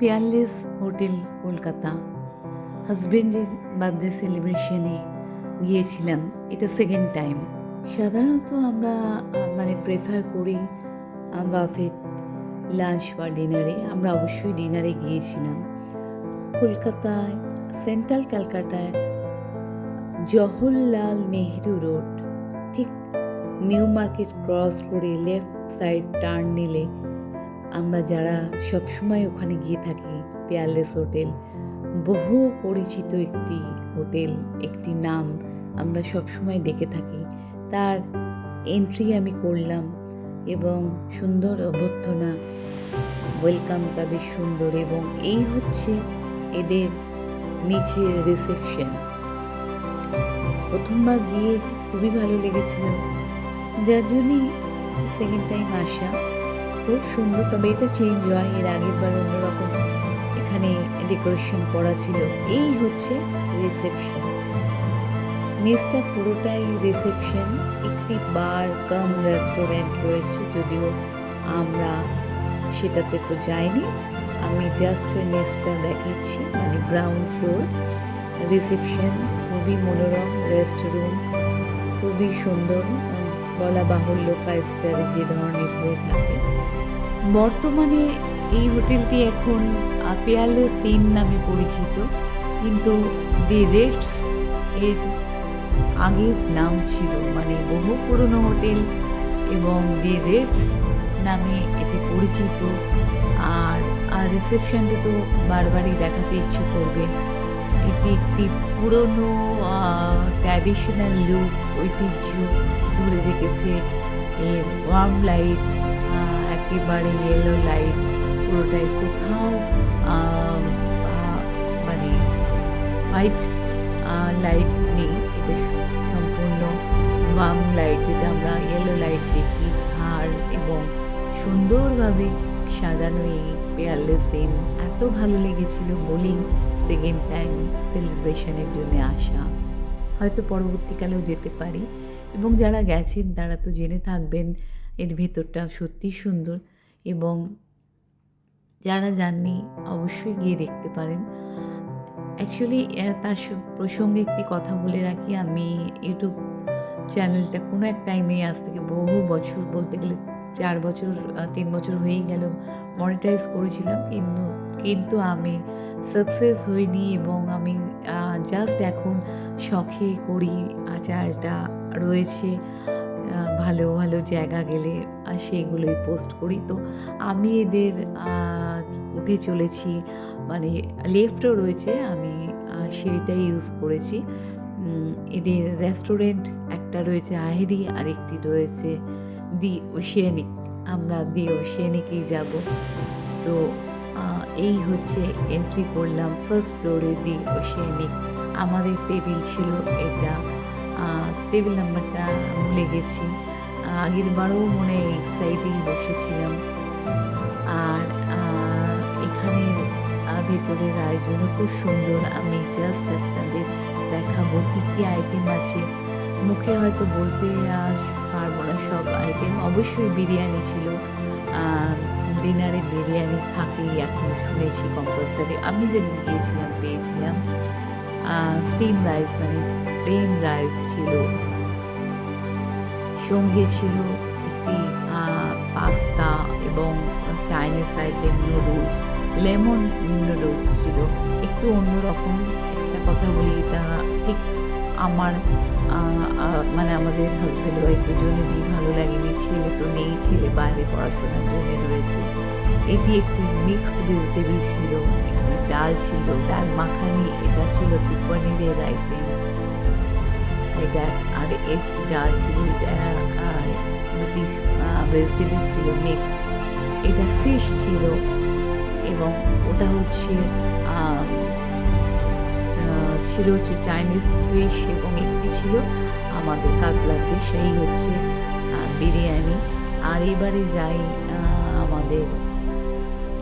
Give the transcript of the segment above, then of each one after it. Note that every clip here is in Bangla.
পিয়ারলেস হোটেল কলকাতা হাজবেন্ডের বার্থডে সেলিব্রেশনে গিয়েছিলাম। এটা সেকেন্ড টাইম। সাধারণত আমরা প্রেফার করি বাফেট লাঞ্চ বা ডিনারে। আমরা অবশ্যই ডিনারে গিয়েছিলাম। কলকাতায় সেন্ট্রাল ক্যালকাটায় জওহরলাল নেহেরু রোড, ঠিক নিউ মার্কেট ক্রস করে লেফট সাইড টার্ন নিলে আমরা যারা সবসময় ওখানে গিয়ে থাকি, পিয়ারলেস হোটেল বহু পরিচিত একটি হোটেল, একটি নাম আমরা সবসময় দেখে থাকি। তার এন্ট্রি আমি করলাম এবং সুন্দর অভ্যর্থনা, ওয়েলকাম তাদের সুন্দর, এবং এই হচ্ছে এদের নিচের রিসেপশন। প্রথমবার গিয়ে খুবই ভালো লেগেছিল, যার জন্যই সেকেন্ড টাইম আসা। খুব সুন্দর, তবে এটা চেঞ্জ হয়, এর আগের বার অন্যরকম এখানে ডেকোরেশন করা ছিল। এই হচ্ছে রিসেপশন, নিচটা পুরোটাই রিসেপশন। একটি বার কাম রেস্টুরেন্ট রয়েছে, যদিও আমরা সেটাতে তো যাইনি। আমি জাস্ট নিচটা দেখাচ্ছি, গ্রাউন্ড ফ্লোর রিসেপশন। খুবই মনোরম, রেস্ট রুম খুবই সুন্দর, বলা বাহুল্য 5 স্টার যে ধরনের হয়ে থাকে। বর্তমানে এই হোটেলটি এখন পিয়ারলেস ইন নামে পরিচিত, কিন্তু দি রেটস এর আগের নাম ছিল, বহু পুরনো হোটেল এবং দি রেটস নামে এটি পরিচিত। আর রিসেপশনটা তো বারবারই দেখাতে ইচ্ছে করবে। এটি একটি পুরনো ট্র্যাডিশনাল লুক, ঐতিহ্য ধরে রেখেছে। এর ওয়ার্ম লাইট, একেবারে ইয়েলো লাইট, পুরোটাই কোথাও হোয়াইট লাইট নেই। এটা সম্পূর্ণ ওয়ার্ম লাইট, যেটা আমরা ইয়েলো লাইট দেখি, ঝাড় এবং সুন্দরভাবে সাজানো এই পিয়ারলেস ইন। এত ভালো লেগেছিল বলেই সেকেন্ড টাইম সেলিব্রেশনের জন্য আসা। হয়তো পরবর্তীকালেও যেতে পারি, এবং যারা গেছেন তারা তো জেনে থাকবেন এর ভেতরটা সত্যি সুন্দর, এবং যারা যাননি অবশ্যই গিয়ে দেখতে পারেন। অ্যাকচুয়ালি তার প্রসঙ্গে একটি কথা বলে রাখি, আমি ইউটিউব চ্যানেলটা কোনো এক টাইমে, আজ থেকে বহু বছর, বলতে গেলে 4 বছর 3 বছর হয়েই গেল, মনিটাইজ করেছিলাম, কিন্তু আমি সাকসেস হইনি, এবং আমি জাস্ট এখন শখে করি। চ্যানেলটা রয়েছে, ভালো ভালো জায়গা গেলে সেইগুলোই পোস্ট করি। তো আমি এদের উঠে চলেছি, লেফটও রয়েছে, আমি সেইটাই ইউজ করেছি। এদের রেস্টুরেন্ট একটা রয়েছে আহেরি, আর একটি রয়েছে দি ওশিয়ানিক। আমরা দি ওশিয়ানিকেই যাব। তো এই হচ্ছে এন্ট্রি করলাম ফার্স্ট ফ্লোরে, দি ওশিয়ানিক। আমাদের টেবিল ছিল এটা, টেবিল নাম্বারটা ভুলে গেছি। আগের বারও মনে এই সাইডেই বসেছিলাম। আর এখানে ভেতরের আয়োজনও খুব সুন্দর। আমি জাস্ট আপনাদের দেখাবো কী কী আইটেম আছে। মুখে হয়তো বলতে পারবো না সব আইটেম। অবশ্যই বিরিয়ানি ছিল, ডিনারে বিরিয়ানি থাকেই, এখন শুনেছি কম্পালসারি। আমি যেদিন গিয়েছিলাম পেয়েছিলাম স্টিম রাইস, প্লেন রাইস ছিল, সঙ্গে ছিল একটি পাস্তা এবং Chinese item, noodles, lemon noodles ছিল। একটু অন্যরকম একটা কথা বলি, এটা ঠিক আমার আমাদের হাজব্যান্ড ওয়াইফ দুজনেরই ভালো লাগেনি। ছেলে তো নেই, ছেলে বাইরে পড়াশোনার জন্য রয়েছে। এটি একটু মিক্সড ভেজিটেবল ছিল, একটি ডাল ছিল, ডাল মাখানি, এটা ছিল একটি পনিরের আইটেম, এটা, আর একটি ডাল ছিল, দুটি ভেজিটেবল ছিল মিক্সড, এটা ফিশ ছিল, এবং ওটা হচ্ছে চাইনিজ ফিশ, এবং একটি ছিল আমাদের কাতলা ফিশ। এই হচ্ছে বিরিয়ানি। আর এবারে যাই, আমাদের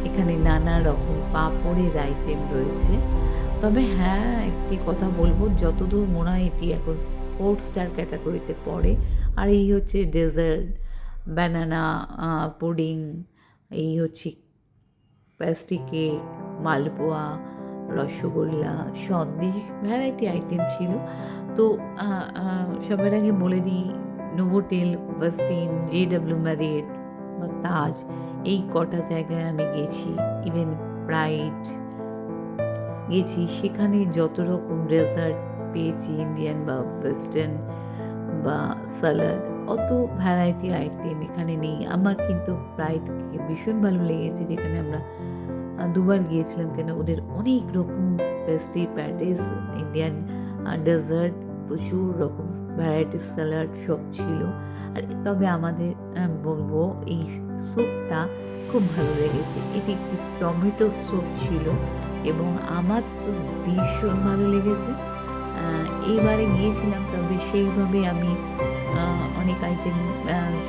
এখানে নানা রকম পাঁপড়ের আইটেম রয়েছে। তবে হ্যাঁ, একটি কথা বলবো, যতদূর মনে হয় এটি এখন 4 স্টার ক্যাটাগরিতে পড়ে। আর এই হচ্ছে ডেজার্ট, ব্যানানা পুডিং, এই হচ্ছে পেস্ট্রি কেক, মালপোয়া, রসগোল্লা, সন্দেশ, ভ্যারাইটি আইটেম ছিল। তো সবার আগে বলে দিই, নোভোটেল, ওয়েস্টিন, JW ম্যারিয়েট বা তাজ, এই কটা জায়গায় আমি গেছি। ইভেন প্রাইড গেছি, সেখানে যত রকম ডেজার্ট পেয়েছি, ইন্ডিয়ান বা ওয়েস্টার্ন বা সালাড, অত ভ্যারাইটি আইটেম এখানে নেই। আমার কিন্তু প্রাইড ভীষণ ভালো লেগেছে, যেখানে আমরা দুবার গিয়েছিলাম। কেন, ওদের অনেক রকম পেস্ট্রি, প্যাটিস, ইন্ডিয়ান ডেজার্ট, প্রচুর রকম ভ্যারাইটি স্যালাড সব ছিল। আর তবে আমাদের বলবো এই স্যুপটা খুব ভালো লেগেছে। এটি একটি টমেটো স্যুপ ছিল এবং আমার তো ভীষণ ভালো লেগেছে। এইবারে গিয়েছিলাম, তবে সেইভাবে আমি অনেক আইটেম,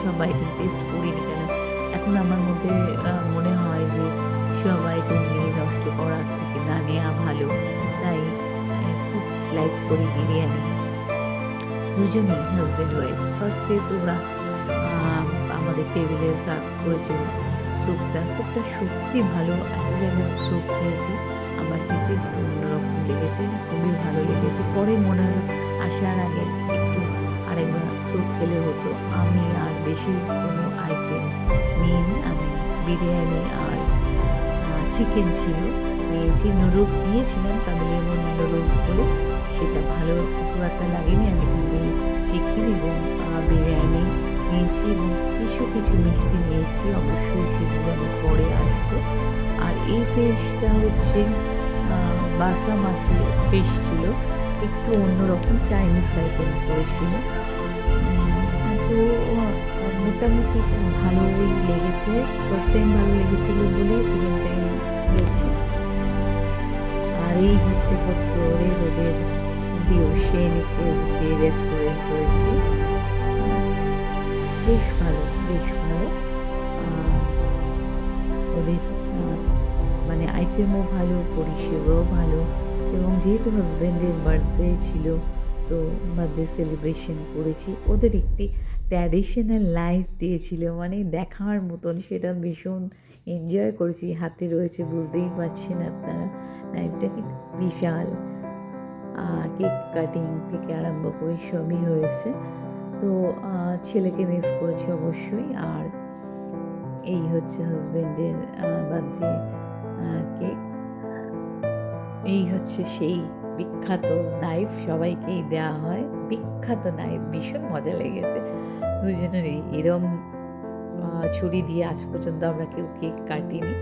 সব আইটেম টেস্ট করিনি। কেন, এখন আমার মধ্যে মনে হয় যে সব আইটেম নিয়ে নষ্ট করার থেকে না নেওয়া ভালো। তাই খুব লাইক করি বিরিয়ানি। দুজনেই হাজব্যান্ড ওয়াইফ। ফার্স্টে তোরা আমাদের টেবিলে সার্ভ করেছে স্যুপটা সত্যি ভালো। এত জায়গায় স্যুপ খেয়েছি, আমার কিন্তু একটু অন্যরকম লেগেছে, খুবই ভালো লেগেছে। পরে মনে হলো আসার আগে একটু আরেকবার স্যুপ খেলে হতো। আমি আর বেশি কোনো আইটেম নিইনি। আমি বিরিয়ানি আর চিকেন ছিল নিয়েছি। নুডলস নিয়েছিলাম, তবে লেমন নুডলস বলে সেটা ভালো খুব একটা লাগেনি। আমি এখান থেকে চিকেন এবং বিরিয়ানি নিয়েছি এবং কিছু মিষ্টি নিয়েছি। অবশ্যই সেগুলো আমি পরে আসবো। আর এই ফিশটা হচ্ছে বাসা মাছের ফিশ ছিল, একটু অন্যরকম চাইনিজ আইটেম করেছিল। তো মোটামুটি ভালোই লেগেছে। ফার্স্ট টাইম ভালো লেগেছিল বলে সেকেন্ড টাইম গেছি। আর এই হচ্ছে ফার্স্ট ফ্লোরে ওদের ভিউ, সেনিকে যে রেস্টুরেন্ট রয়েছে, বেশ ভালো। ওদের মানে আইটেমও ভালো, পরিষেবাও ভালো। এবং যেহেতু হাজব্যান্ডের বার্থডে ছিল, তো বার্থডে সেলিব্রেশন করেছি। ওদের একটি ট্র্যাডিশনাল লাইফ দিয়েছিল, মানে দেখার মতন। সেটা ভীষণ এনজয় করেছি। হাতে রয়েছে, বুঝতেই পারছেন আপনারা, লাইফটা কিন্তু বিশাল। কেক কাটিং থেকে আরম্ভ করে সবই হয়েছে। তো ছেলেকে মিস করেছি অবশ্যই। আর এই হচ্ছে হাজব্যান্ডের বার্থডে কেক। এই হচ্ছে সেই বিখ্যাত নাইফ, সবাইকেই দেওয়া হয় বিখ্যাত নাইফ। ভীষণ মজা লেগেছে দুজনেরই। এরম ছুরি দিয়ে আজ পর্যন্ত আমরা কেউ কেক কাটিনি।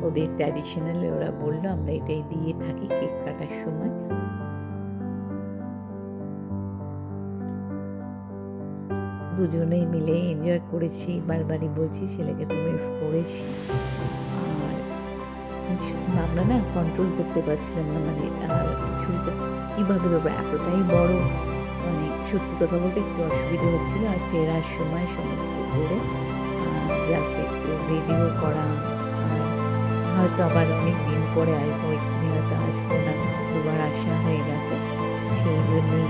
ওদের ট্র্যাডিশনালি ওরা বললো আমরা এটাই দিয়ে থাকি কেক কাটার সময়। দুজনেই মিলে এনজয় করেছি। বারবারই বলছি ছেলেকে তো মিস করেছি। আর আমরা না কন্ট্রোল করতে পারছিলাম না, মানে ছুরিটা কীভাবে দেবো, এতটাই বড়। মানে সত্যি কথা বলতে একটু অসুবিধা হচ্ছিলো। আর ফেরার সময় সমস্ত করে জাস্ট একটু ভিডিও করা। হয়তো আবার অনেক দিন পরে আসবো, এখানে হয়তো আসবো না, দুবার আসা হয়ে গেছে। সেই জন্যই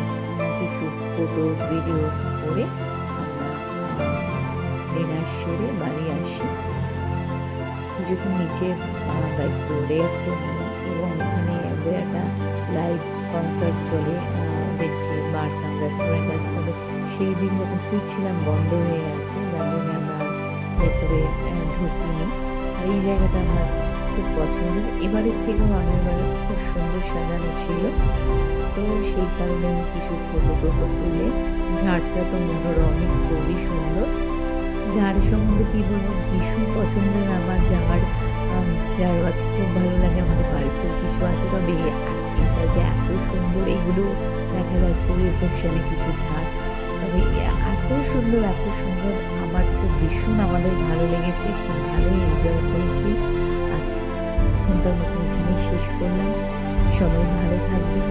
কিছু ফটোস ভিডিওস করে আমরা ডিনার সেরে বাড়ি আসি। কিছুক্ষণ নিচে আমরা একটু রেস্টও নিই এবং এখানে একটা লাইভ কনসার্ট চলে। দেখছি বারটাম রেস্টুরেন্ট আছে, তবে সেই দিন যখন শুয়েছিলাম বন্ধ হয়ে গেছে, যার জন্য আমরা ভেতরে ঢুকিনি। আর এই জায়গাটা আমার খুব পছন্দের। এবারের থেকেও আগেরবারে খুব সুন্দর সাজানো ছিল, তো সেই কারণে কিছু ফটো তুলে। ঝাড়টা তো মনোরমই, খুবই সুন্দর। ঝাড়ের সম্বন্ধে কী বলবো, ভীষণ পছন্দের আমার ঝাড়। ঝাড়বাতি খুব ভালো লাগে। আমাদের বাড়িতেও কিছু আছে, তবে এটা যে এত সুন্দর, এইগুলো দেখা যাচ্ছে রিসেপশনে কিছু ঝাড়, তবে এত সুন্দর আমার তো ভীষণ আমাদের ভালো লেগেছে, খুব ভালোই এনজয় করেছি। আর এখনকার মতন এখানেই শেষ করলাম। সবাই ভালো থাকবেন।